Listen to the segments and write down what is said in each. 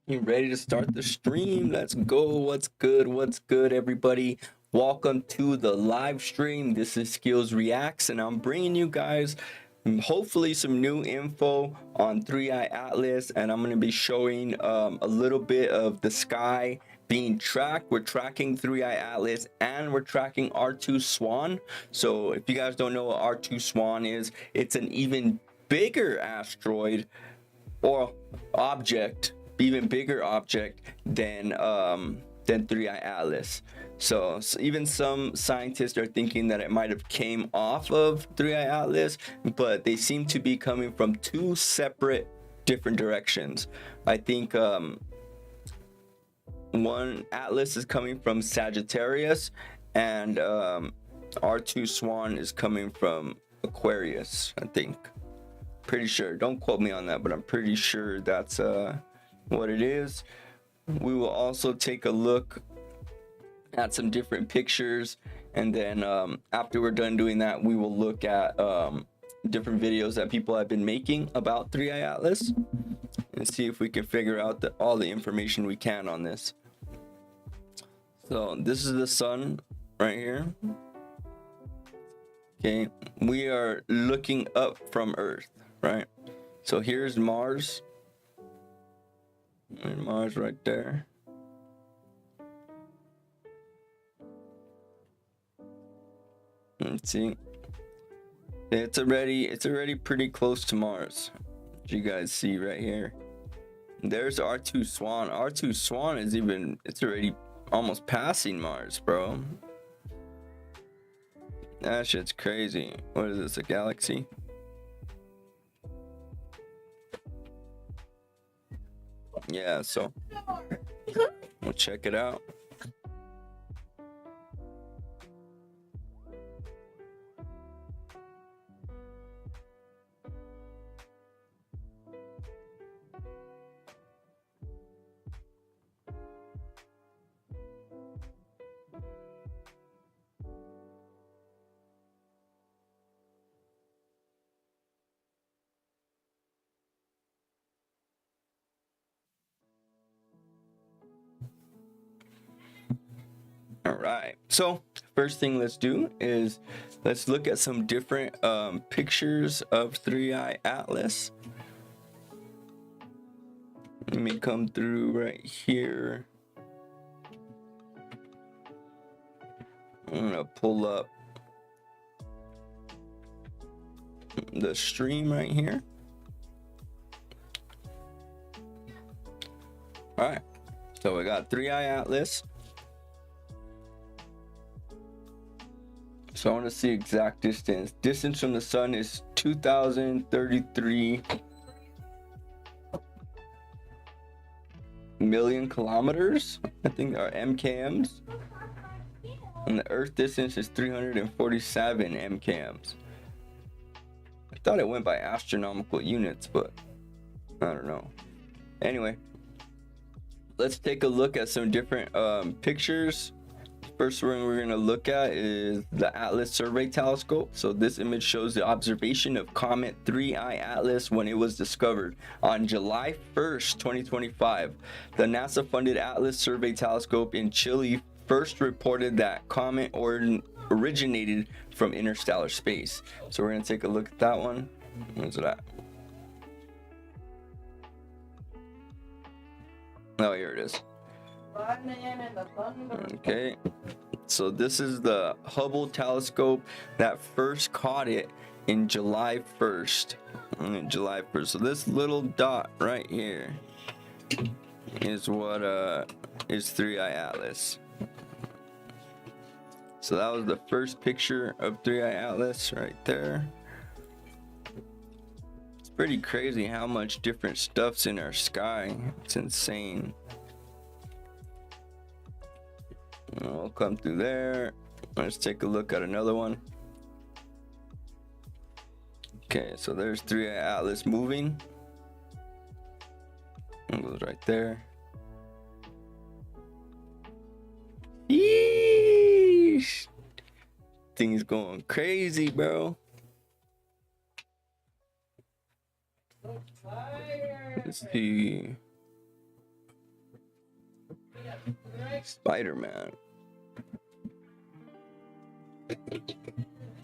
You ready to start the stream? Let's go. What's good? What's good, everybody? Welcome to the live stream. This is Skills Reacts, and I'm bringing you guys hopefully some new info on 3i Atlas, and I'm going to be showing a little bit of the sky being tracked. We're tracking 3i Atlas and we're tracking R2 Swan. So if you guys don't know what R2 Swan is, it's an even bigger asteroid or object, even bigger object than 3i Atlas. So even some scientists are thinking that it might have came off of 3i Atlas, but they seem to be coming from two separate different directions. I think one Atlas is coming from Sagittarius, and R2 Swan is coming from Aquarius, I think. Pretty sure, don't quote me on that, but I'm pretty sure that's what it is. We will also take a look at some different pictures, and then after we're done doing that, we will look at different videos that people have been making about 3i Atlas and see if we can figure out all the information we can on this. So this is the sun right here. Okay, we are looking up from Earth, right? So here's Mars, and Mars right there. Let's see, it's already pretty close to Mars, as you guys see right here. There's R2 Swan. R2 Swan is it's already almost passing Mars, bro. That shit's crazy. What is this, a galaxy? Yeah, so we'll check it out. All right, so first thing let's do is let's look at some different pictures of 3i Atlas. Let me come through right here. I'm gonna pull up the stream right here. All right, so we got 3i Atlas. So I want to see exact distance. Distance from the sun is 2,033 million kilometers, I think, are MKMs. And the Earth distance is 347 MKMs. I thought it went by astronomical units, but I don't know. Anyway, let's take a look at some different pictures. First one we're going to look at is the Atlas Survey Telescope. So this image shows the observation of comet 3i Atlas when it was discovered on July 1st, 2025. The NASA-funded Atlas Survey Telescope in Chile first reported that comet originated from interstellar space. So we're going to take a look at that one. Where's it at? Oh, here it is. Okay, so this is the Hubble telescope that first caught it in July 1st. July 1st. So this little dot right here is what is 3i Atlas. So that was the first picture of 3i Atlas right there. It's pretty crazy how much different stuff's in our sky. It's insane. We'll come through there. Let's take a look at another one. Okay, so there's 3i Atlas moving. It goes right there. Yeesh! Thing's going crazy, bro. Let's see. Spider-Man.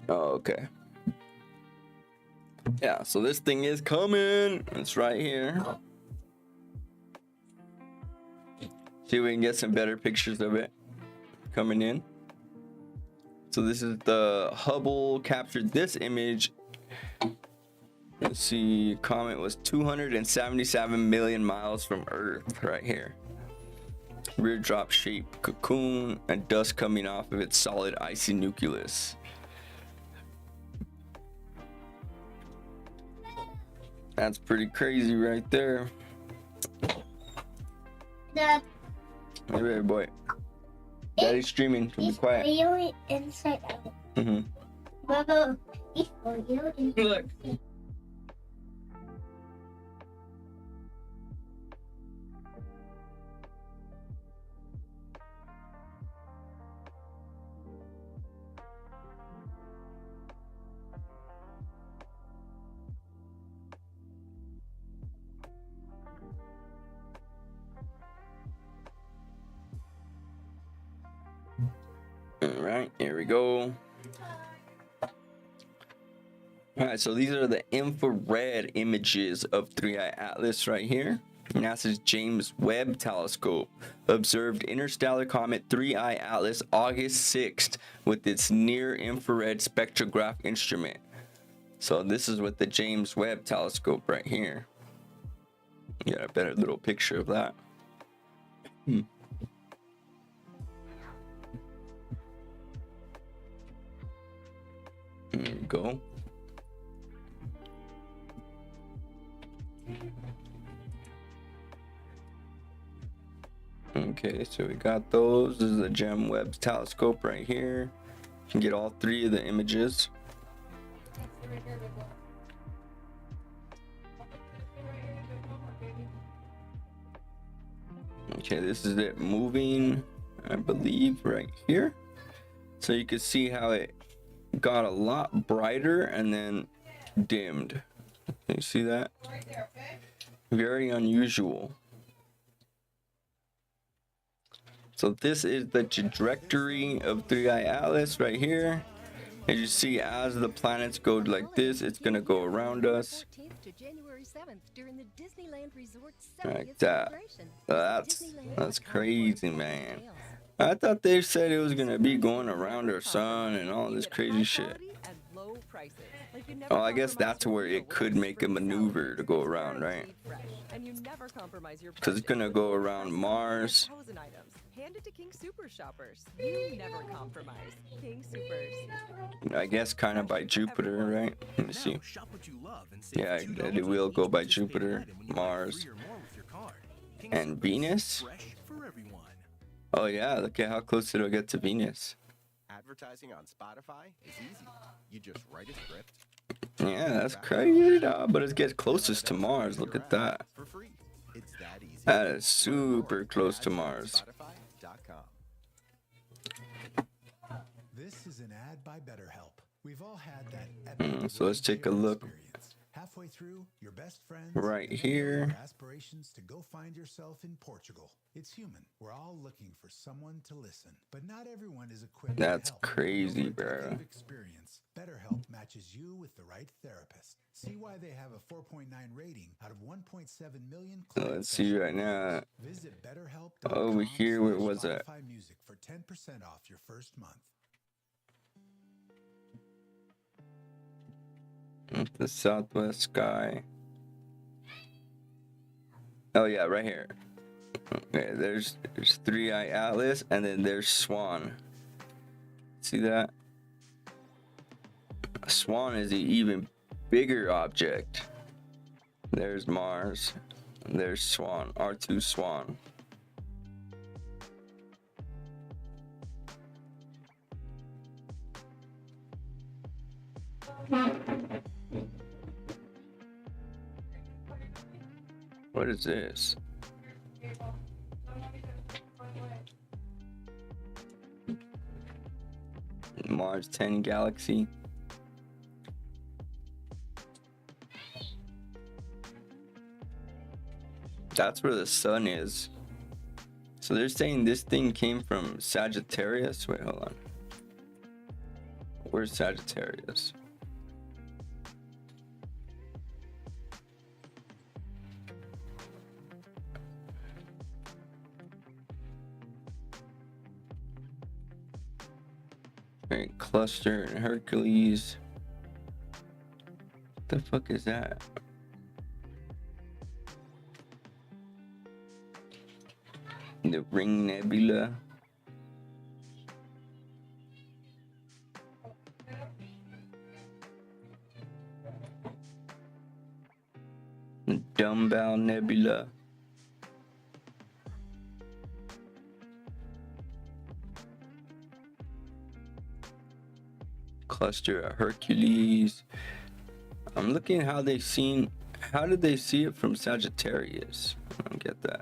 Oh, okay. Yeah, so this thing is coming. It's right here. See if we can get some better pictures of it coming in. So this is the Hubble captured this image. Let's see, comet was 277 million miles from Earth right here. Rear drop shaped cocoon and dust coming off of its solid icy nucleus. That's pretty crazy right there. Dad. Hey, baby boy. Daddy's streaming. Be quiet. For you inside out. Bubba, it's for you inside. Look. All right, here we go. All right, so these are the infrared images of 3i Atlas right here. NASA's James Webb Telescope observed interstellar comet 3i Atlas August 6th with its near-infrared spectrograph instrument. So this is with the James Webb Telescope right here. Get a better little picture of that. There we go. Okay, so we got those. This is the James Webb Telescope right here. You can get all three of the images. Okay, this is it moving, I believe, right here. So you can see how it got a lot brighter and then dimmed. Can you see that? Very unusual. So this is the trajectory of 3i Atlas right here. As you see, as the planets go like this, it's gonna go around us. Like that. That's crazy, man. I thought they said it was gonna be going around our sun and all this crazy shit. Oh, I guess that's where it could make a maneuver to go around, right? Because it's gonna go around Mars. Hand it to King Super Shoppers. You never compromise. King Supers. I guess kind of by Jupiter, right? Let me see. Yeah, it will go by Jupiter, Mars, and Venus. Oh yeah, look at how close it'll get to Venus. Advertising on Spotify is easy. You just write a script. Yeah, that's crazy, dog. But it gets closest to Mars. Look at that. That is super close to Mars. This is an ad by BetterHelp. We've all had that so let's take a look. Halfway through, your best friends right here. Aspirations to go find yourself in Portugal. It's human. We're all looking for someone to listen, but not everyone is equipped. That's to help. crazy, bro. Experience. BetterHelp matches you with the right therapist. See why they have a 4.9 rating out of 1.7 million. So let's see right now. Visit BetterHelp. Over here, where was it? Music for 10% off your first month. The southwest sky. Oh yeah, right here. Okay, there's 3i Atlas, and then there's Swan. See that? Swan is an even bigger object. There's Mars. There's Swan. R2 Swan. What is this? Mars 10 galaxy. That's where the sun is. So they're saying this thing came from Sagittarius. Wait, hold on. Where's Sagittarius? Right, Cluster and Hercules. What the fuck is that? The Ring Nebula. The Dumbbell Nebula. Cluster of Hercules. I'm looking at how they seen. How did they see it from Sagittarius? I don't get that.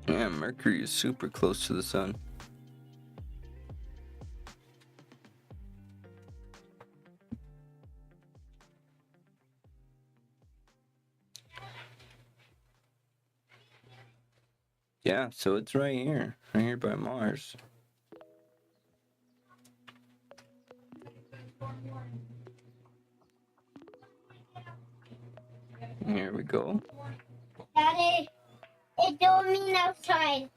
Yeah, Mercury is super close to the sun. Yeah, so it's right here by Mars. Here we go. Daddy, it's dorming outside.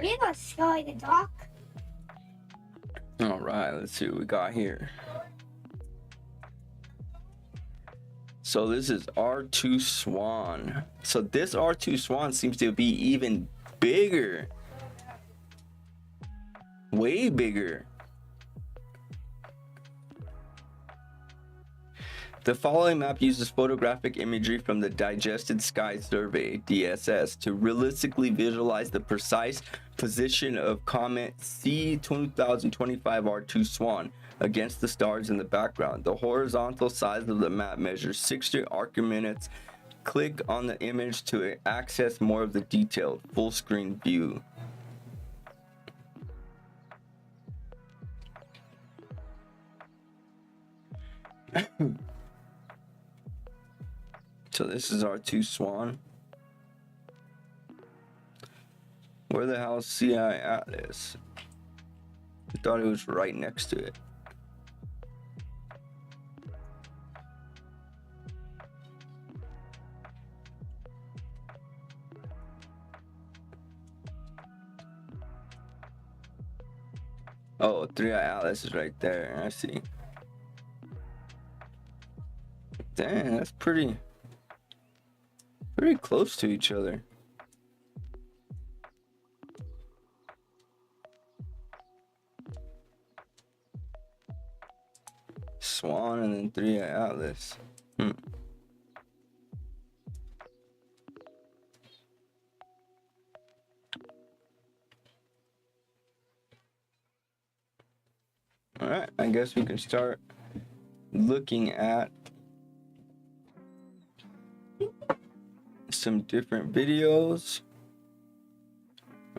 We got Sky the dock. All right, let's see what we got here. So this is R2 Swan. So this R2 Swan seems to be even bigger. Way bigger. The following map uses photographic imagery from the Digested Sky Survey, DSS, to realistically visualize the precise position of comet C2025 R2 Swan against the stars in the background. The horizontal size of the map measures 60 arcminutes. Click on the image to access more of the detailed full screen view. So this is R2 Swan. Where the hell is CI Atlas? I thought it was right next to it. Oh, 3i Atlas is right there. I see. Damn, that's pretty close to each other. Swan and then 3i Atlas. All right, I guess we can start looking at some different videos.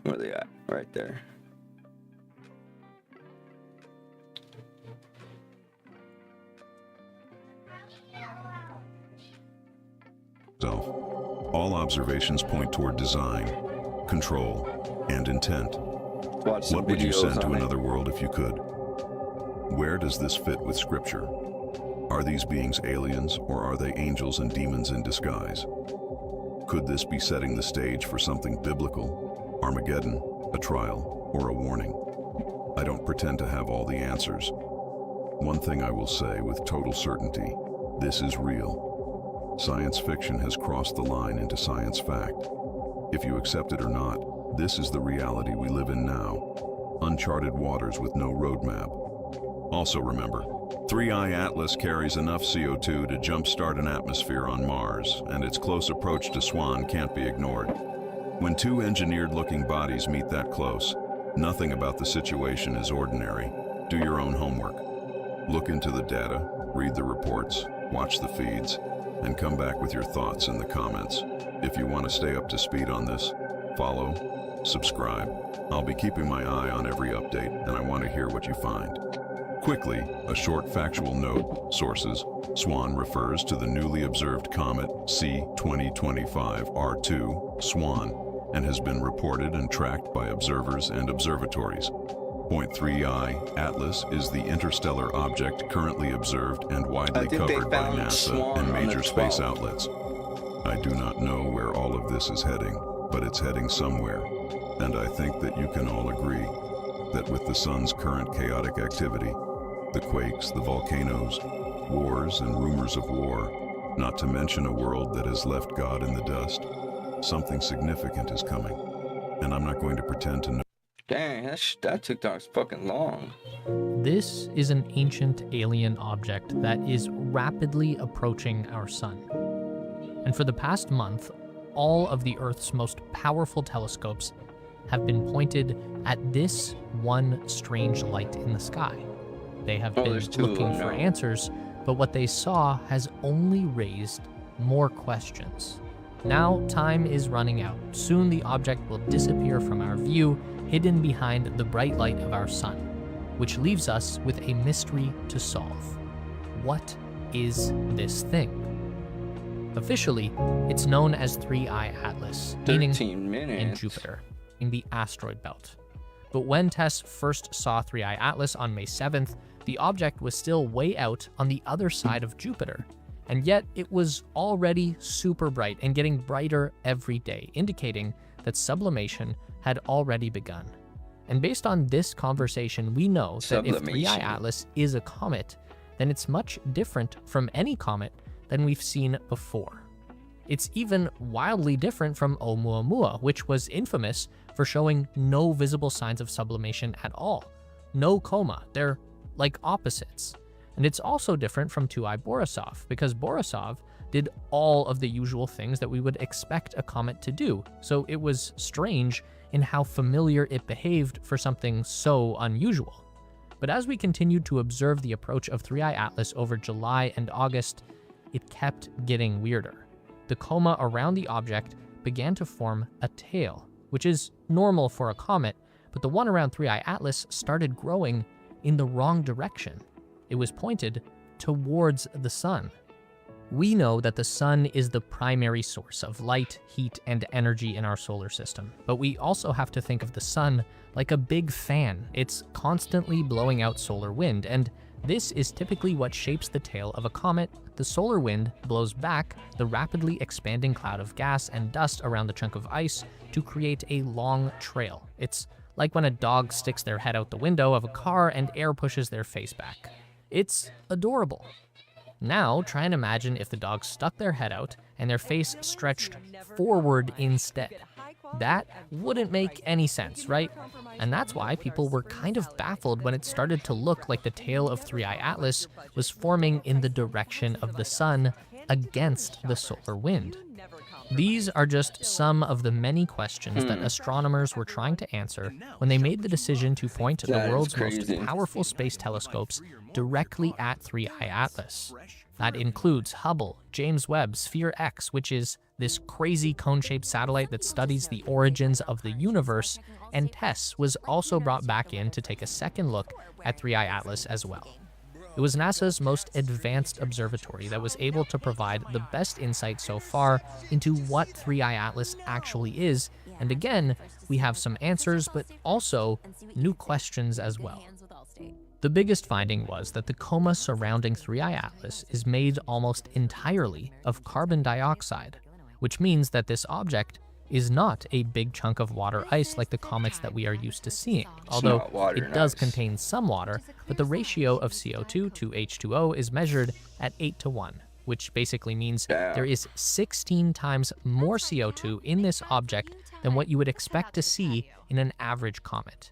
Where are they at? Right there. So, all observations point toward design, control, and intent. Watch some What would you videos send to on it. another world if you could? Where does this fit with scripture? Are these beings aliens, or are they angels and demons in disguise? Could this be setting the stage for something biblical, Armageddon, a trial, or a warning? I don't pretend to have all the answers. One thing I will say with total certainty, this is real. Science fiction has crossed the line into science fact. If you accept it or not, this is the reality we live in now. Uncharted waters with no roadmap. Also remember, 3i Atlas carries enough CO2 to jumpstart an atmosphere on Mars, and its close approach to Swan can't be ignored. When two engineered-looking bodies meet that close, nothing about the situation is ordinary. Do your own homework. Look into the data, read the reports, watch the feeds, and come back with your thoughts in the comments. If you want to stay up to speed on this, follow, subscribe. I'll be keeping my eye on every update, and I want to hear what you find. Quickly, a short factual note. Sources. SWAN refers to the newly observed comet C2025 R2, SWAN, and has been reported and tracked by observers and observatories. Point 3I Atlas is the interstellar object currently observed and widely covered by NASA and major space outlets. I do not know where all of this is heading, but it's heading somewhere, and I think that you can all agree that with the sun's current chaotic activity, the quakes, the volcanoes, wars and rumors of war, not to mention a world that has left God in the dust, something significant is coming, and I'm not going to pretend to know. Dang, that TikTok's fucking long. This is an ancient alien object that is rapidly approaching our sun. And for the past month, all of the Earth's most powerful telescopes have been pointed at this one strange light in the sky. They have been looking for answers, but what they saw has only raised more questions. Now, time is running out. Soon the object will disappear from our view, hidden behind the bright light of our sun, which leaves us with a mystery to solve. What is this thing? Officially, it's known as 3I Atlas, meaning in Jupiter, in the asteroid belt. But when tests first saw 3I Atlas on May 7th, the object was still way out on the other side of Jupiter. And yet it was already super bright and getting brighter every day, indicating that sublimation had already begun. And based on this conversation, we know that if 3I Atlas is a comet, then it's much different from any comet than we've seen before. It's even wildly different from Oumuamua, which was infamous for showing no visible signs of sublimation at all. No coma, they're like opposites. And it's also different from 2I Borisov, because Borisov did all of the usual things that we would expect a comet to do, so it was strange in how familiar it behaved for something so unusual. But as we continued to observe the approach of 3I Atlas over July and August, it kept getting weirder. The coma around the object began to form a tail, which is normal for a comet, but the one around 3I Atlas started growing in the wrong direction. It was pointed towards the sun. We know that the sun is the primary source of light, heat, and energy in our solar system, but we also have to think of the sun like a big fan. It's constantly blowing out solar wind, and this is typically what shapes the tail of a comet. The solar wind blows back the rapidly expanding cloud of gas and dust around the chunk of ice to create a long trail. It's like when a dog sticks their head out the window of a car and air pushes their face back. It's adorable. Now, try and imagine if the dog stuck their head out and their face stretched forward instead. That wouldn't make any sense, right? And that's why people were kind of baffled when it started to look like the tail of 3I Atlas was forming in the direction of the sun against the solar wind. These are just some of the many questions that astronomers were trying to answer when they made the decision to point the world's most powerful space telescopes directly at 3I Atlas. That includes Hubble, James Webb, Sphere X, which is this crazy cone-shaped satellite that studies the origins of the universe, and TESS was also brought back in to take a second look at 3I Atlas as well. It was NASA's most advanced observatory that was able to provide the best insight so far into what 3I Atlas actually is, and again, we have some answers, but also new questions as well. The biggest finding was that the coma surrounding 3I Atlas is made almost entirely of carbon dioxide, which means that this object is not a big chunk of water ice like the comets that we are used to seeing, although it does contain some water, but the ratio of CO2 to H2O is measured at 8:1, which basically means there is 16 times more CO2 in this object than what you would expect to see in an average comet.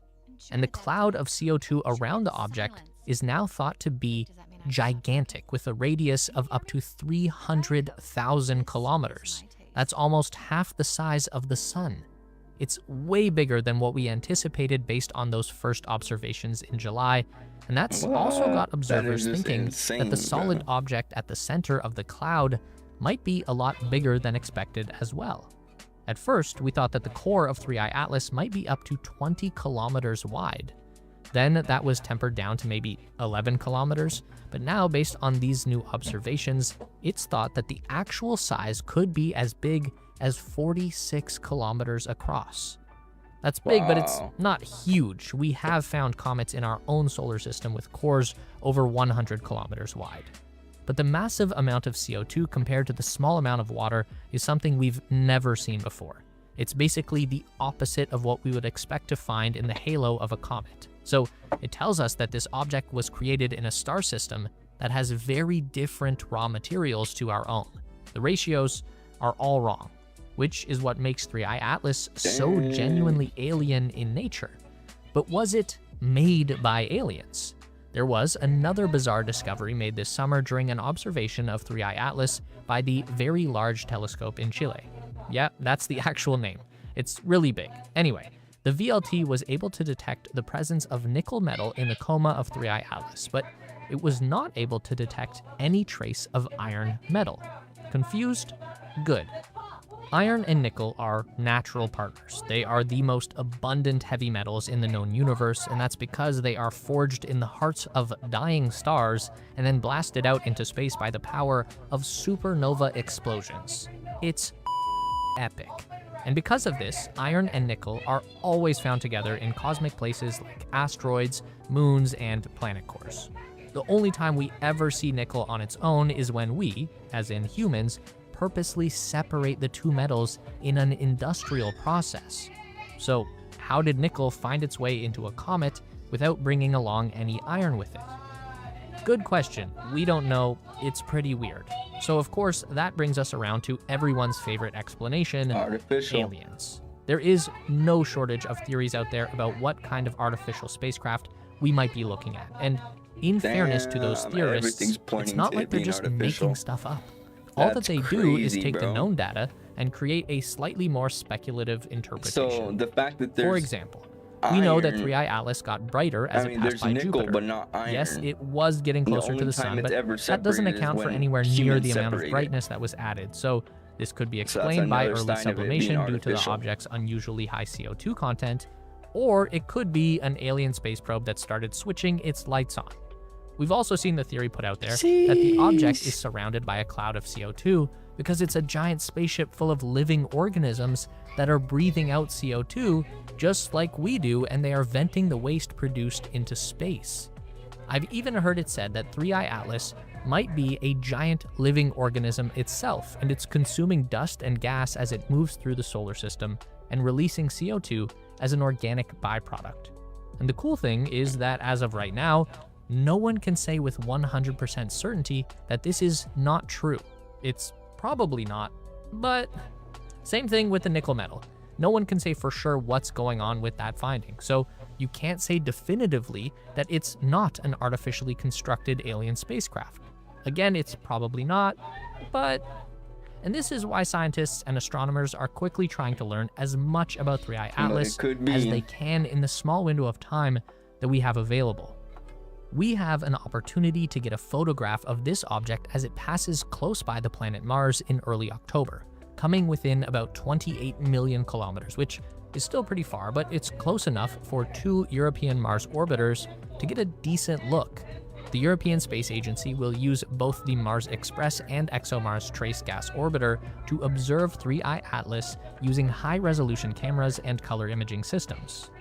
And the cloud of CO2 around the object is now thought to be gigantic, with a radius of up to 300,000 kilometers. That's almost half the size of the sun. It's way bigger than what we anticipated based on those first observations in July, and that's also got observers thinking that the solid object at the center of the cloud might be a lot bigger than expected as well. At first, we thought that the core of 3I Atlas might be up to 20 kilometers wide. Then that was tempered down to maybe 11 kilometers, but now based on these new observations, it's thought that the actual size could be as big as 46 kilometers across. That's big, but it's not huge. We have found comets in our own solar system with cores over 100 kilometers wide. But the massive amount of CO2 compared to the small amount of water is something we've never seen before. It's basically the opposite of what we would expect to find in the halo of a comet. So it tells us that this object was created in a star system that has very different raw materials to our own. The ratios are all wrong, which is what makes 3I Atlas so genuinely alien in nature. But was it made by aliens? There was another bizarre discovery made this summer during an observation of 3I Atlas by the Very Large Telescope in Chile. Yeah, that's the actual name. It's really big. Anyway, the VLT was able to detect the presence of nickel metal in the coma of 3I Atlas, but it was not able to detect any trace of iron metal. Confused? Good. Iron and nickel are natural partners. They are the most abundant heavy metals in the known universe, and that's because they are forged in the hearts of dying stars and then blasted out into space by the power of supernova explosions. It's epic. And because of this, iron and nickel are always found together in cosmic places like asteroids, moons, and planet cores. The only time we ever see nickel on its own is when we, as in humans, purposely separate the two metals in an industrial process. So how did nickel find its way into a comet without bringing along any iron with it? Good question. We don't know. It's pretty weird. So of course, that brings us around to everyone's favorite explanation, aliens. There is no shortage of theories out there about what kind of artificial spacecraft we might be looking at. And in fairness to those theorists, it's not like they're just making stuff up. All that they do is take the known data and create a slightly more speculative interpretation. So the fact that there's For example, we know that 3I Atlas got brighter as it passed by nickel, Jupiter. but not iron. Yes, it was getting closer to the sun, but that doesn't account for anywhere near the amount of brightness that was added. So this could be explained by early sublimation due to the object's unusually high CO2 content, or it could be an alien space probe that started switching its lights on. We've also seen the theory put out there that the object is surrounded by a cloud of CO2 because it's a giant spaceship full of living organisms that are breathing out CO2 just like we do, and they are venting the waste produced into space. I've even heard it said that 3I Atlas might be a giant living organism itself, and it's consuming dust and gas as it moves through the solar system and releasing CO2 as an organic byproduct. And the cool thing is that as of right now, no one can say with 100% certainty that this is not true. It's probably not, but same thing with the nickel metal. No one can say for sure what's going on with that finding, so you can't say definitively that it's not an artificially constructed alien spacecraft. Again, it's probably not, but... And this is why scientists and astronomers are quickly trying to learn as much about 3I Atlas as they can in the small window of time that we have available. We have an opportunity to get a photograph of this object as it passes close by the planet Mars in early October, coming within about 28 million kilometers, which is still pretty far, but it's close enough for 2 European Mars orbiters to get a decent look. The European Space Agency will use both the Mars Express and ExoMars Trace Gas Orbiter to observe 3I Atlas using high-resolution cameras and color imaging systems.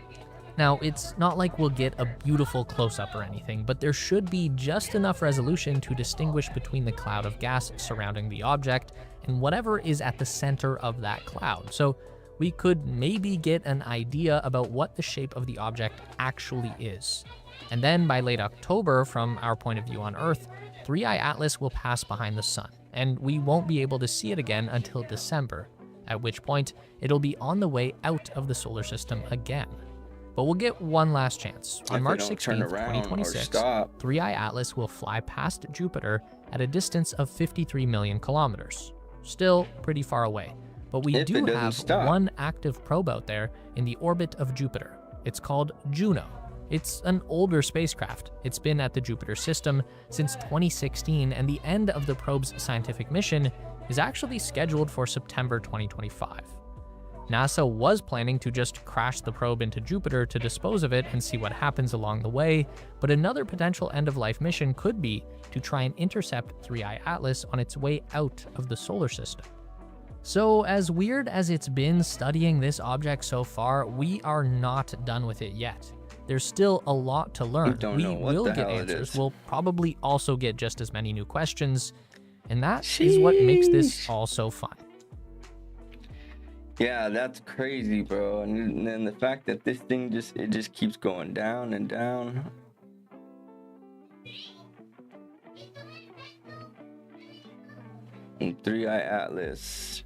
Now, it's not like we'll get a beautiful close-up or anything, but there should be just enough resolution to distinguish between the cloud of gas surrounding the object and whatever is at the center of that cloud. So we could maybe get an idea about what the shape of the object actually is. And then by late October, from our point of view on Earth, 3I Atlas will pass behind the sun, and we won't be able to see it again until December, at which point it'll be on the way out of the solar system again. But we'll get one last chance. On March 16th, 2026, 3I Atlas will fly past Jupiter at a distance of 53 million kilometers. Still pretty far away, But we If do it doesn't have stop. one active probe out there in the orbit of Jupiter. It's called Juno. It's an older spacecraft. It's been at the Jupiter system since 2016, and the end of the probe's scientific mission is actually scheduled for September 2025. NASA was planning to just crash the probe into Jupiter to dispose of it and see what happens along the way, but another potential end-of-life mission could be to try and intercept 3I Atlas on its way out of the solar system. So, as weird as it's been studying this object so far, we are not done with it yet. There's still a lot to learn. don't know what will the get hell it answers. is. We'll probably also get just as many new questions, and that is what makes this all so fun. Yeah, that's crazy, bro. And then the fact that this thing just keeps going down and down. And 3I Atlas.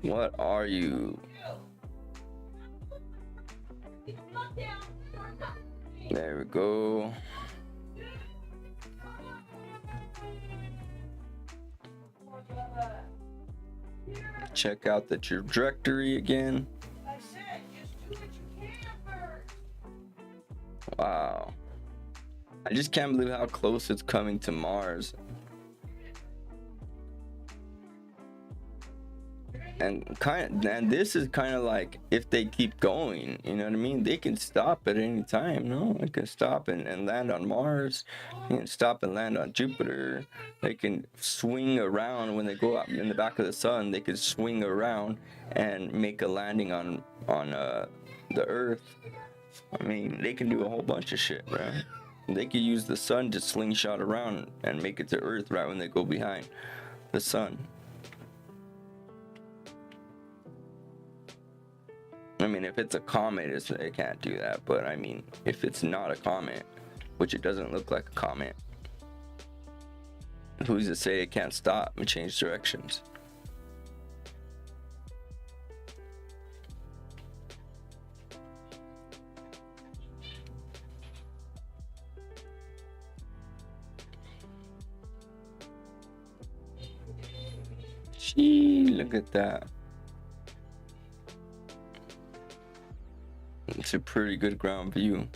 What are you? There we go. Check out the trajectory again. Wow. I just can't believe how close it's coming to Mars. And this is kind of like, if they keep going, you know what I mean? They can stop at any time, no? They can stop and land on Mars. They can stop and land on Jupiter. They can swing around when they go up in the back of the sun. They can swing around and make a landing on the Earth. I mean, they can do a whole bunch of shit, right? They could use the sun to slingshot around and make it to Earth right when they go behind the sun. I mean, if it's a comet, it can't do that. But I mean, if it's not a comet, which it doesn't look like a comet, who's to say it can't stop and change directions? Gee, look at that. It's a pretty good ground view.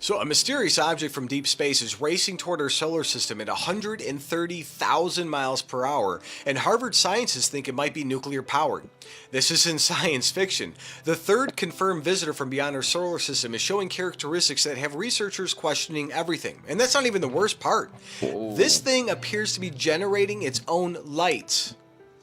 So a mysterious object from deep space is racing toward our solar system at 130,000 miles per hour, and Harvard scientists think it might be nuclear powered. This is in science fiction. The third confirmed visitor from beyond our solar system is showing characteristics that have researchers questioning everything. And that's not even the worst part. Whoa. This thing appears to be generating its own light,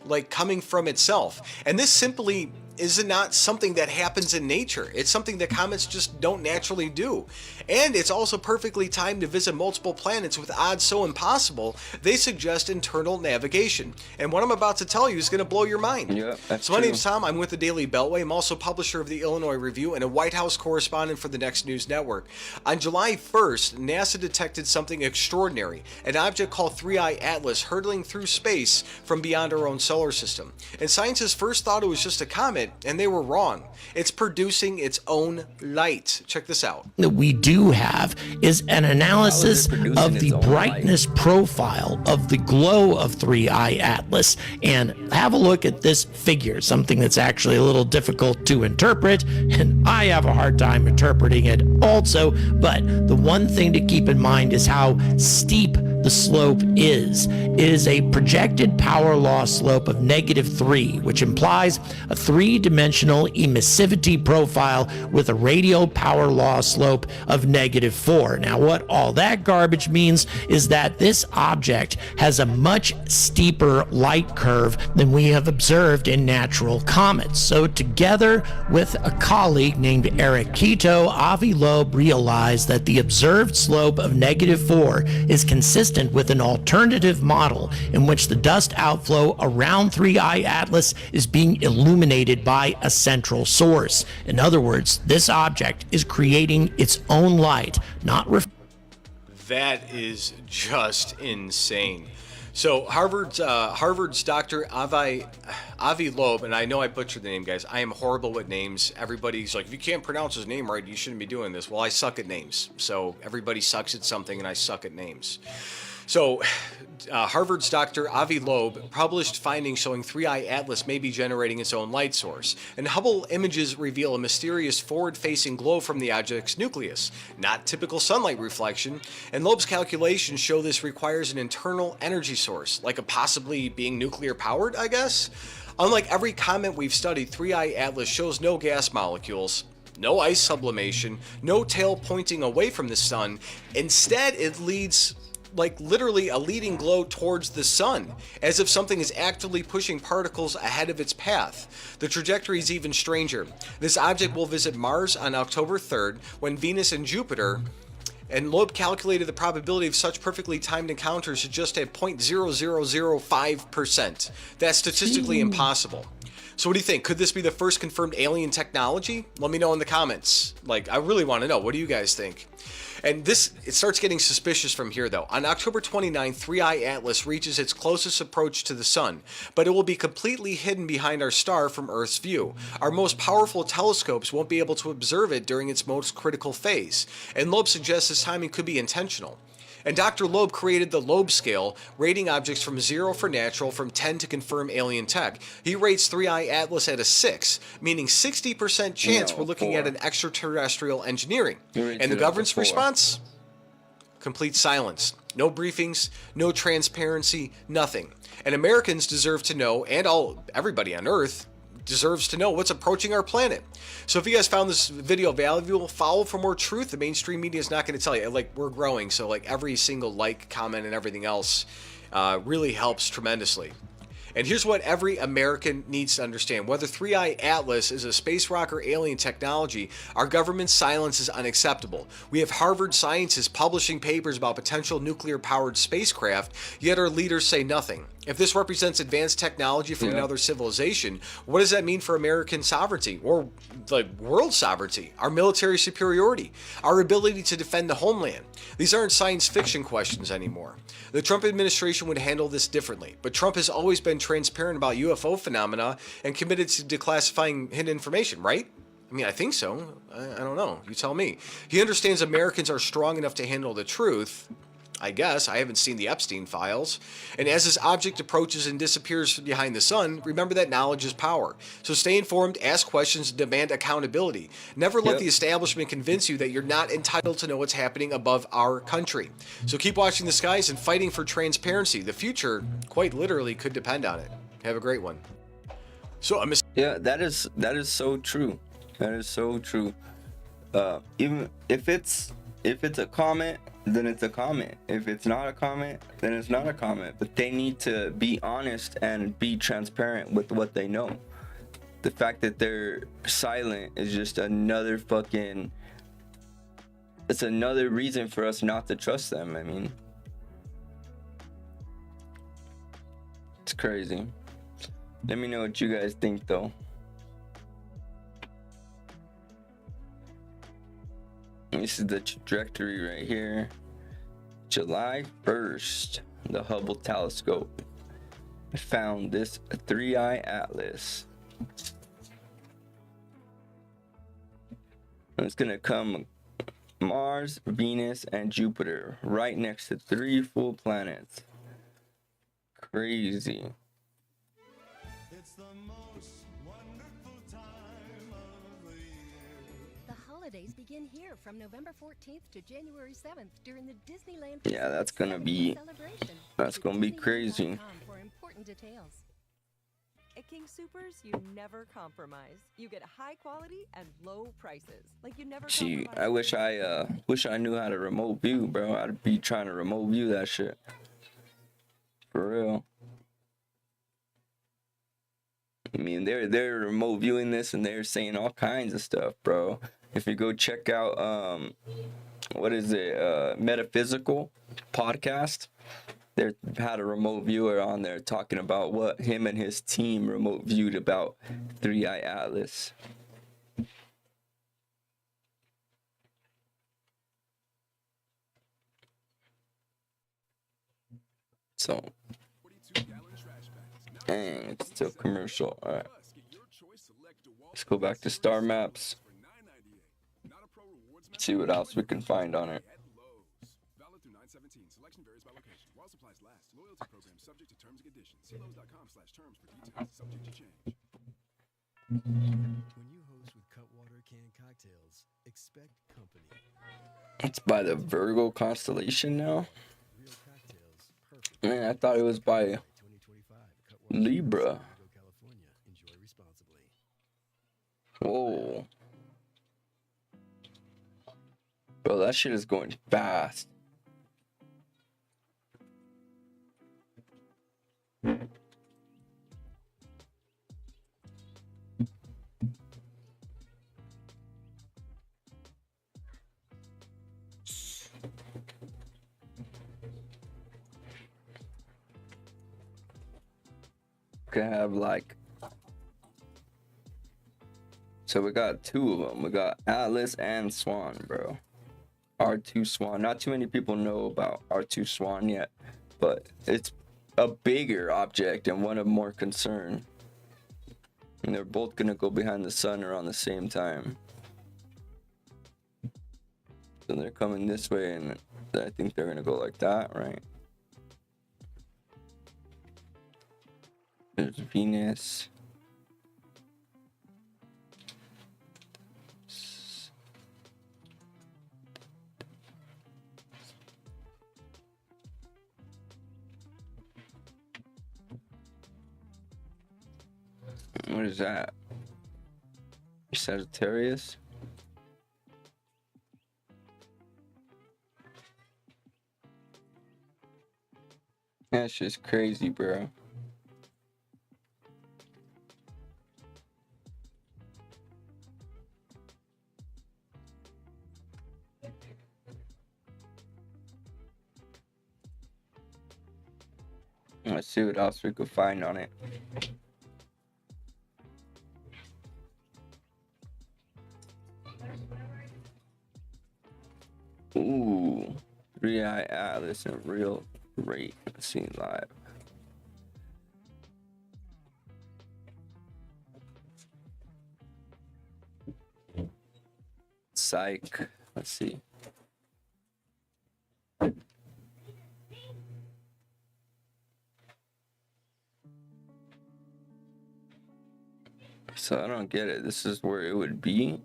like coming from itself. And this simply is not something that happens in nature. It's something that comets just don't naturally do. And it's also perfectly timed to visit multiple planets with odds so impossible, they suggest internal navigation. And what I'm about to tell you is going to blow your mind. Yep, that's so my true. name's Tom, I'm with the Daily Beltway. I'm also publisher of the Illinois Review and a White House correspondent for the Next News Network. On July 1st, NASA detected something extraordinary, an object called 3I Atlas hurtling through space from beyond our own solar system. And scientists first thought it was just a comet, and they were wrong. It's producing its own light. Check this out. That we do have is an analysis producing of its the own brightness profile of the glow of 3I Atlas. And have a look at this figure, something that's actually a little difficult to interpret, and I have a hard time interpreting it also. But the one thing to keep in mind is how steep the slope is. It is a projected power law slope of -3, which implies a three-dimensional emissivity profile with a radial power law slope of -4. Now, what all that garbage means is that this object has a much steeper light curve than we have observed in natural comets. So together with a colleague named Eric Quito, Avi Loeb realized that the observed slope of -4 is consistent consistent with an alternative model in which the dust outflow around 3I Atlas is being illuminated by a central source. In other words, this object is creating its own light, not That is just insane. So Harvard's Dr. Avi Loeb, and I know I butchered the name, guys. I am horrible with names. Everybody's like, if you can't pronounce his name right, you shouldn't be doing this. Well, I suck at names. So everybody sucks at something, and I suck at names. So Harvard's Dr. Avi Loeb published findings showing 3I Atlas may be generating its own light source, and Hubble images reveal a mysterious forward-facing glow from the object's nucleus, not typical sunlight reflection, and Loeb's calculations show this requires an internal energy source, like a possibly being nuclear-powered, I guess? Unlike every comet we've studied, 3I Atlas shows no gas molecules, no ice sublimation, no tail pointing away from the sun. Instead, it leads like literally a leading glow towards the sun, as if something is actively pushing particles ahead of its path. The trajectory is even stranger. This object will visit Mars on October 3rd, when Venus and Jupiter, and Loeb calculated the probability of such perfectly timed encounters to just at 0.0005%. That's statistically impossible. So what do you think? Could this be the first confirmed alien technology? Let me know in the comments. Like, I really want to know. What do you guys think? And it starts getting suspicious from here, though. On October 29th, 3I Atlas reaches its closest approach to the sun, but it will be completely hidden behind our star from Earth's view. Our most powerful telescopes won't be able to observe it during its most critical phase, and Loeb suggests this timing could be intentional. And Dr. Loeb created the Loeb scale, rating objects from 0 for natural, from 10 to confirm alien tech. He rates 3I Atlas at a 6, meaning 60% chance we're looking at an extraterrestrial engineering. And the government's response? Complete silence. No briefings, no transparency, nothing. And Americans deserve to know, and everybody on Earth deserves to know what's approaching our planet. So if you guys found this video valuable, follow for more truth. The mainstream media is not going to tell you. Like, we're growing, so like every single like, comment, and everything else really helps tremendously. And here's what every American needs to understand. Whether 3I Atlas is a space rock or alien technology, our government's silence is unacceptable. We have Harvard scientists publishing papers about potential nuclear-powered spacecraft, yet our leaders say nothing. If this represents advanced technology from another civilization, what does that mean for American sovereignty, or like world sovereignty, our military superiority, our ability to defend the homeland? These aren't science fiction questions anymore. The Trump administration would handle this differently, but Trump has always been transparent about UFO phenomena and committed to declassifying hidden information, right? I mean, I think so. I don't know. You tell me. He understands Americans are strong enough to handle the truth. I guess. I haven't seen the Epstein files. And as this object approaches and disappears behind the sun, remember that knowledge is power. So stay informed, ask questions, demand accountability. Never let the establishment convince you that you're not entitled to know what's happening above our country. So keep watching the skies and fighting for transparency. The future, quite literally, could depend on it. Have a great one. So yeah, that is so true. That is so true. Even if it's a comment, then it's a comment. If it's not a comment, then it's not a comment. But they need to be honest and be transparent with what they know. The fact that they're silent is just another it's another reason for us not to trust them. I mean, it's crazy. Let me know what you guys think, though. This is the trajectory right here. July 1st, the Hubble telescope found this 3I Atlas. It's gonna come Mars, Venus, and Jupiter right next to 3 full planets. Crazy. It's the most wonderful time of the year. The holidays begin here from November 14th to January 7th during the Disneyland. Yeah, that's gonna be crazy. For important details. At King Soopers, you never compromise. You get high quality and low prices. Like you never. Gee, I wish I knew how to remote view, bro. I'd be trying to remote view that shit. For real. I mean, they're remote viewing this and they're saying all kinds of stuff, bro. If you go check out what is it, metaphysical podcast. They had a remote viewer on there talking about what him and his team remote viewed about 3i Atlas. So, dang, it's still commercial. All right, let's go back to Star Maps. See what else we can find on it. Valid through 9/17. Selection varies by location. While supplies last. Loyalty program subject to terms and conditions. See Lowe's.com/terms for details. Subject to change. When you host with Cutwater canned cocktails, expect company. It's by the Virgo constellation now. Real cocktails, perfect. Man, I thought it was by 2025. Libra. California. Enjoy responsibly. Whoa. Bro, that shit is going fast. Could have like, so we got two of them. We got Atlas and Swan, bro. R2 Swan. Not too many people know about R2 Swan yet, but it's a bigger object and one of more concern. And they're both gonna go behind the sun around the same time. So they're coming this way, and I think they're gonna go like that, right? There's Venus. What is that? Sagittarius? That's just crazy, bro. Let's see what else we could find on it. Ooh, 3i Atlas in real rate. Let's see live. Psych. Let's see. So I don't get it. This is where it would be.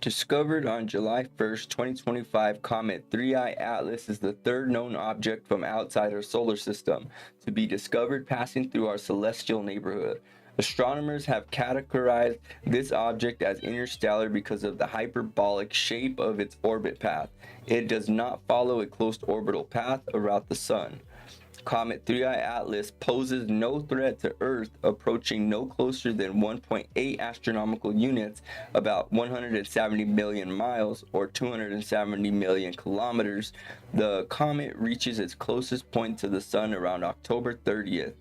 Discovered on July 1st, 2025, comet 3i Atlas is the third known object from outside our solar system to be discovered passing through our celestial neighborhood. Astronomers have categorized this object as interstellar because of the hyperbolic shape of its orbit path. It does not follow a closed orbital path around the sun. Comet 3i Atlas poses no threat to Earth, approaching no closer than 1.8 astronomical units, about 170 million miles or 270 million kilometers. The comet reaches its closest point to the sun around October 30th,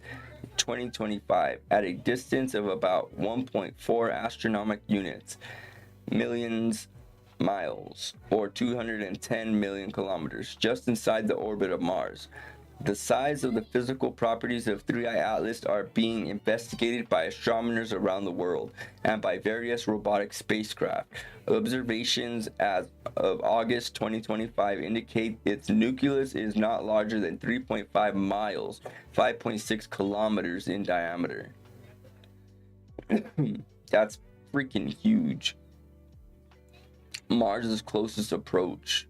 2025, at a distance of about 1.4 astronomical units, millions miles or 210 million kilometers, just inside the orbit of Mars. The size of the physical properties of 3i Atlas are being investigated by astronomers around the world and by various robotic spacecraft. Observations as of August 2025 indicate its nucleus is not larger than 3.5 miles, 5.6 kilometers in diameter. That's freaking huge. Mars' closest approach.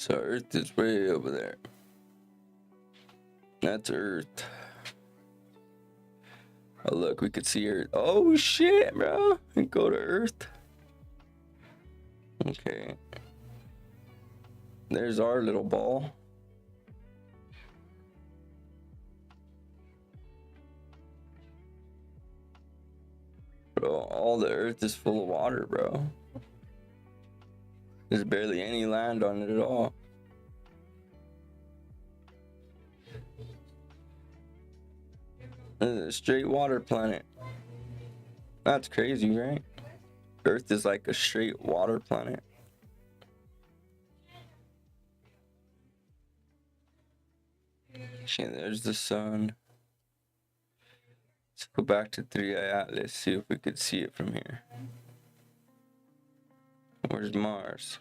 So Earth is way over there. That's Earth. Oh look, we could see Earth. Oh shit, bro. We go to Earth. Okay. There's our little ball. Bro, all the Earth is full of water, bro. There's barely any land on it at all. This is a straight water planet. That's crazy, right? Earth is like a straight water planet. Okay, there's the sun. Let's go back to 3i Atlas, see if we could see it from here. Where's Mars?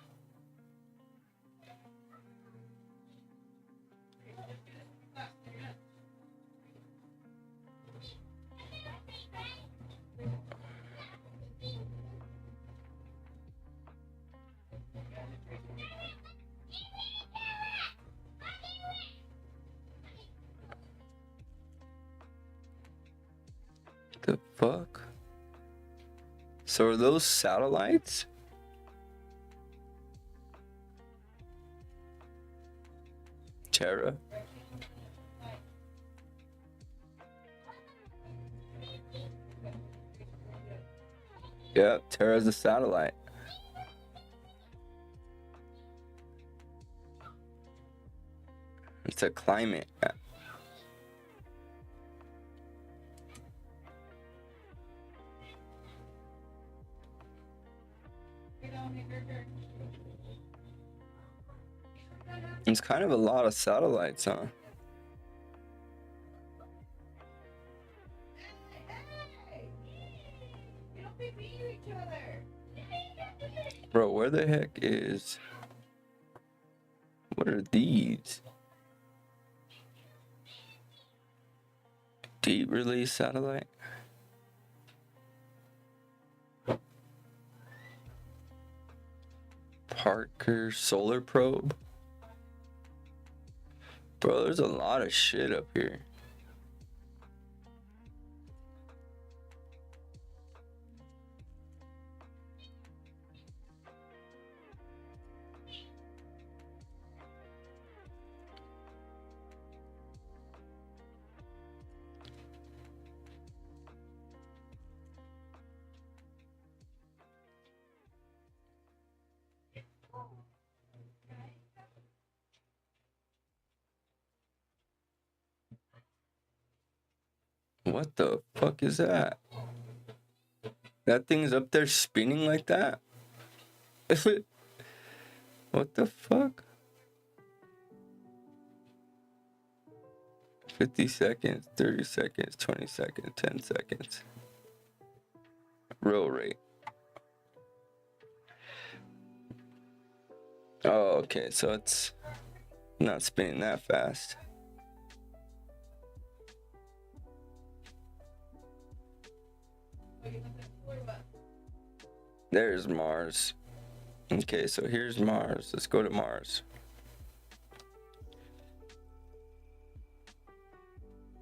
The fuck? So are those satellites? Terra? Yeah, Terra's a satellite. It's a climate. It's kind of a lot of satellites, huh? Bro, where the heck is... What are these? Deep release satellite? Parker solar probe? Bro, there's a lot of shit up here. What the fuck is that? That thing's up there spinning like that? What the fuck? 50 seconds, 30 seconds, 20 seconds, 10 seconds. Roll rate. Oh, okay, so it's not spinning that fast. There's Mars. Okay, so here's Mars. Let's go to Mars.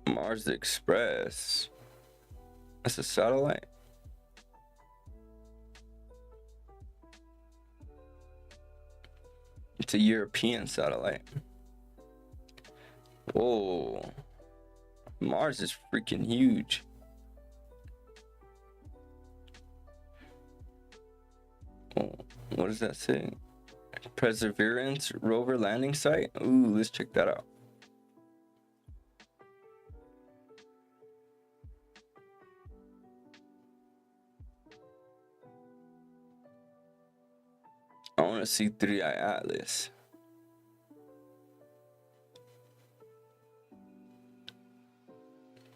Mars Express. That's a satellite. It's a European satellite. Whoa. Mars is freaking huge. Oh, what does that say? Perseverance rover landing site? Ooh, let's check that out. I want to see 3i Atlas.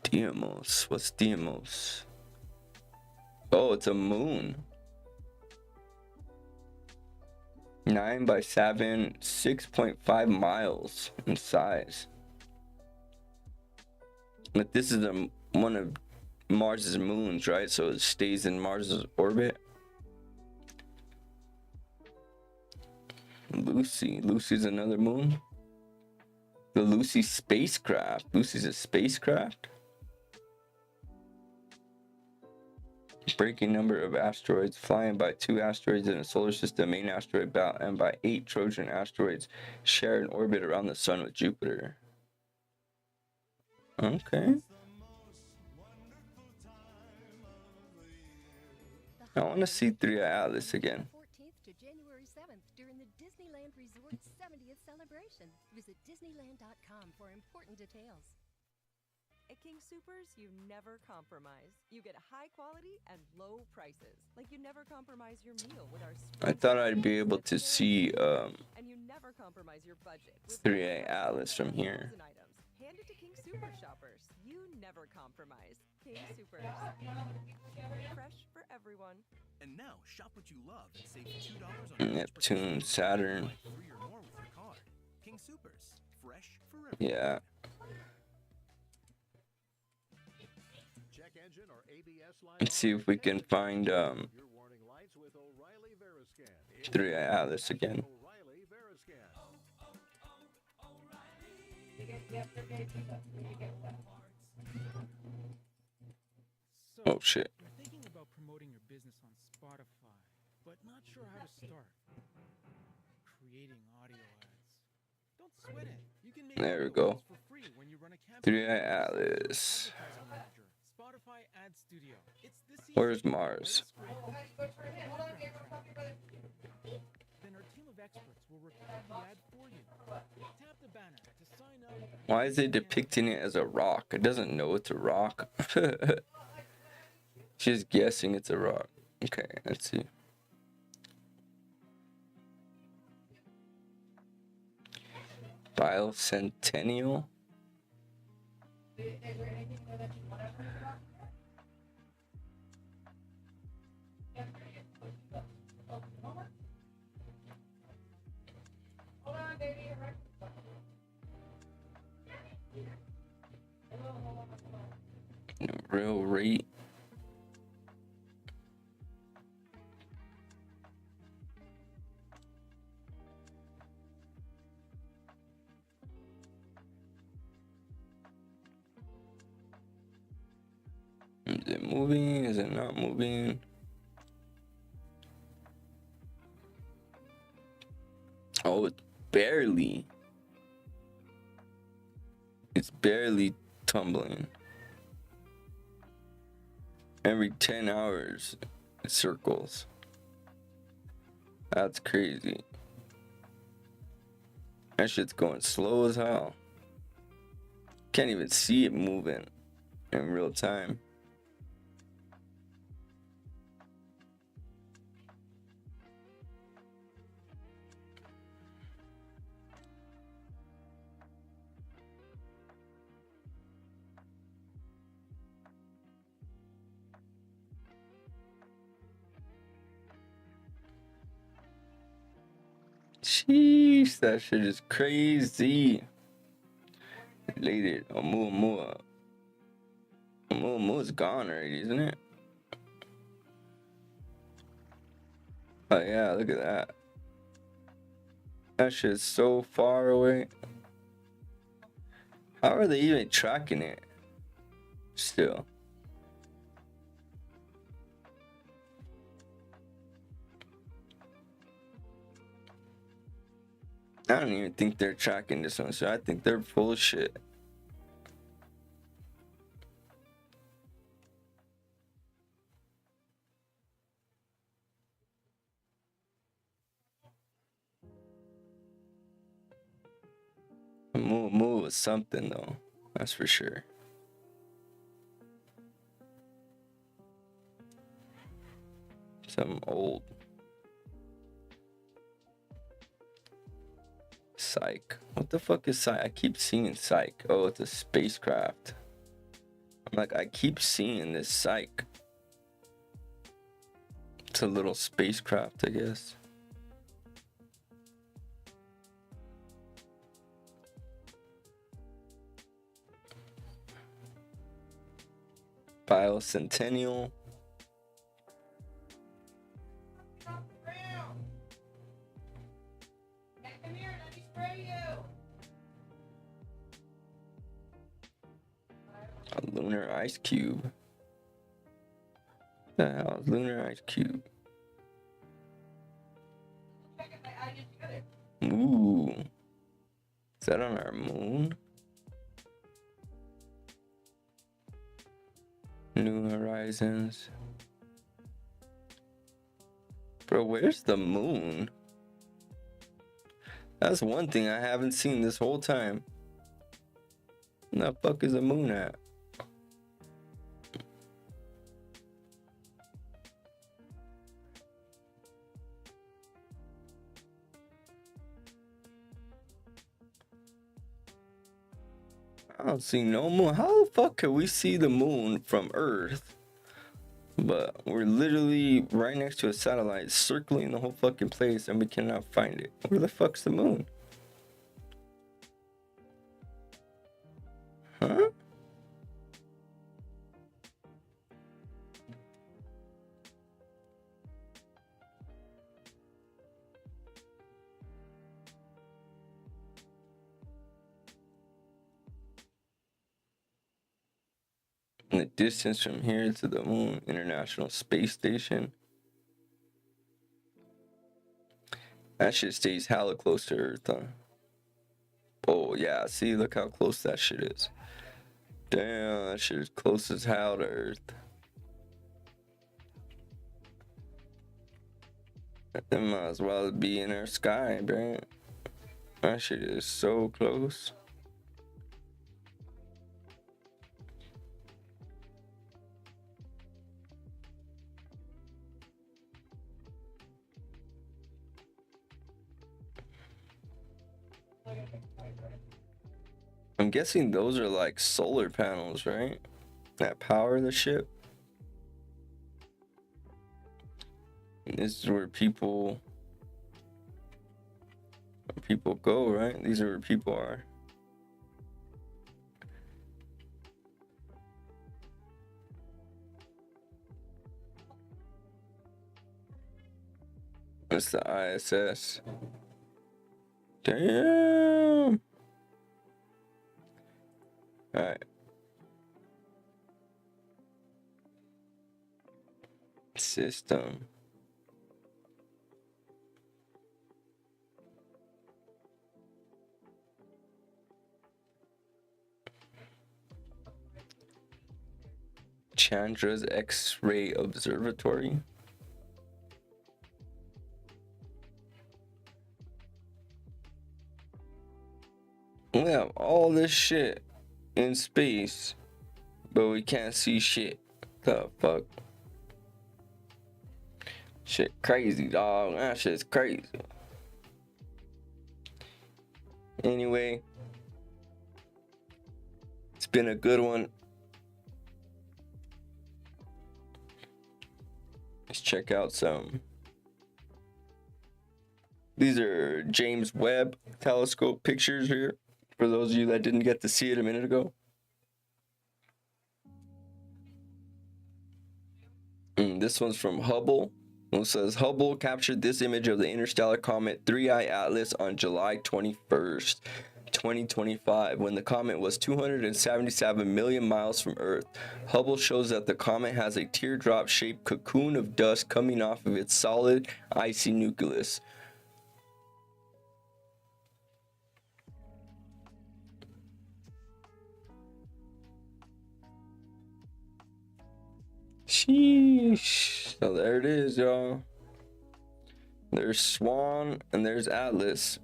Deimos. What's Deimos? Oh, it's a moon. 9 by 7, 6.5 miles in size. But this is one of Mars's moons, right? So it stays in Mars's orbit. Lucy. Lucy's another moon. The Lucy spacecraft. Lucy's a spacecraft. Breaking number of asteroids, flying by 2 asteroids in a solar system, main asteroid belt, and by 8 Trojan asteroids share an orbit around the sun with Jupiter. Okay. I want to see 3i Atlas again. 14th to January 7th during the Disneyland Resort's 70th celebration. Visit Disneyland.com for important details. At King Soopers, you never compromise. You get high quality and low prices. Like you never compromise your meal with our I thought I'd be able to see and you never compromise your budget with 3i Atlas from here. items. Hand it to King Super shoppers. You never compromise. King Soopers. Fresh for everyone. And now shop what you love and save $2 on Neptune, Saturn. 3 or more with your card. King Soopers. Fresh for everyone. Yeah. Check engine or ABS line. Let's see if we can find Your warning lights with O'Reilly Veriscan. 3i Atlas again. O'Reilly Veriscan. Oh shit. You're thinking about promoting your business on Spotify, but not sure how to start. Creating audio ads. Don't sweat it. You can make There we audio go. ads for free when you run a campaign. 3i Atlas. Advertising Manager, Spotify Ad Studio. It's this easy. Where's Mars? Then our team of experts will record the ad for you. Tap the banner to sign up. Why is it depicting it as a rock? It doesn't know it's a rock. She's guessing it's a rock. Okay, let's see. Bicentennial. Real rate. Is it moving? Is it not moving? Oh, it's barely. It's barely tumbling. Every 10 hours, it circles. That's crazy. That shit's going slow as hell. Can't even see it moving in real time. Sheesh, that shit is crazy. Related. Oumuamua is gone already, isn't it? Oh yeah, look at that. That shit's so far away. How are they even tracking it? Still. I don't even think they're tracking this one, so I think they're full of shit. Oumuamua was something though, that's for sure. Something old. Psych. What the fuck is Psych? I keep seeing Psych. Oh, it's a spacecraft. I'm like, I keep seeing this Psych. It's a little spacecraft, I guess. Bicentennial. lunar ice cube. The hell is lunar ice cube? Ooh. Is that on our moon? New horizons. Bro, where's the moon? That's one thing I haven't seen this whole time. Where the fuck is the moon at? I don't see no moon. How the fuck can we see the moon from Earth? But we're literally right next to a satellite circling the whole fucking place and we cannot find it. Where the fuck's the moon? Huh? In the distance from here to the moon, International Space Station. That shit stays hella close to Earth, huh? Oh yeah, see, look how close that shit is. Damn, that shit is close as hell to Earth. That might as well be in our sky, bro. That shit is so close. I'm guessing those are like solar panels, right? That power the ship. And this is where people go, right? These are where people are. That's the ISS. Damn. All right. System. Chandra's X-ray Observatory. We have all this shit in space, but we can't see shit. The fuck? Shit crazy, dog. That shit's crazy. Anyway, it's been a good one. Let's check out some. These are James Webb telescope pictures here, for those of you that didn't get to see it a minute ago. This one's from Hubble. It says Hubble captured this image of the interstellar comet 3I Atlas on July 21st, 2025, when the comet was 277 million miles from Earth. Hubble shows that the comet has a teardrop-shaped cocoon of dust coming off of its solid, icy nucleus. Sheesh. So there it is, y'all. There's Swan and there's Atlas.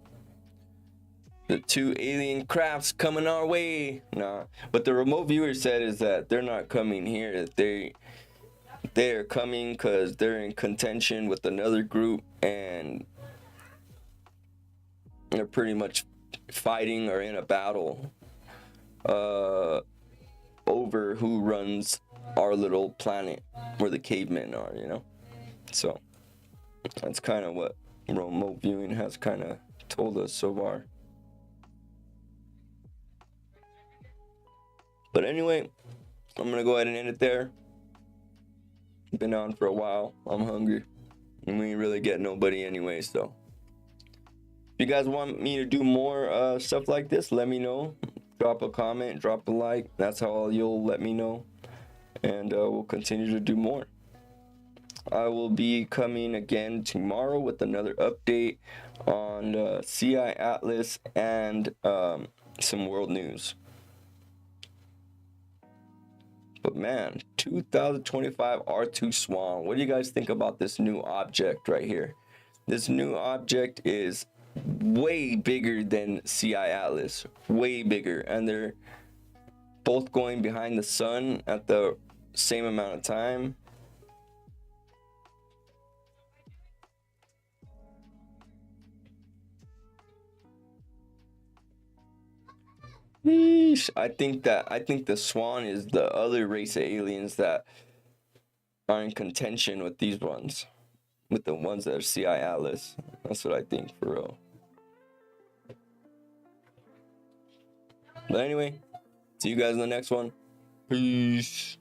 The two alien crafts coming our way. Nah, but the remote viewer said is that they're not coming here. That they're coming because they're in contention with another group and they're pretty much fighting or in a battle over who runs our little planet where the cavemen are, you know. So that's kind of what remote viewing has kind of told us so far. But anyway, I'm gonna go ahead and end it there. Been on for a while. I'm hungry and we ain't really get nobody anyway, so if you guys want me to do more stuff like this, let me know. drop a comment, drop a like. That's how you'll let me know, and we'll continue to do more. I will be coming again tomorrow with another update on CI Atlas and some world news. But man, 2025 R2 Swan. What do you guys think about this new object right here? This new object is way bigger than CI Atlas, way bigger, and they're both going behind the sun at the same amount of time. Yeesh. I think the Swan is the other race of aliens that are in contention with these ones, with the ones that are CI Atlas. That's what I think, for real. But anyway, see you guys in the next one. Peace.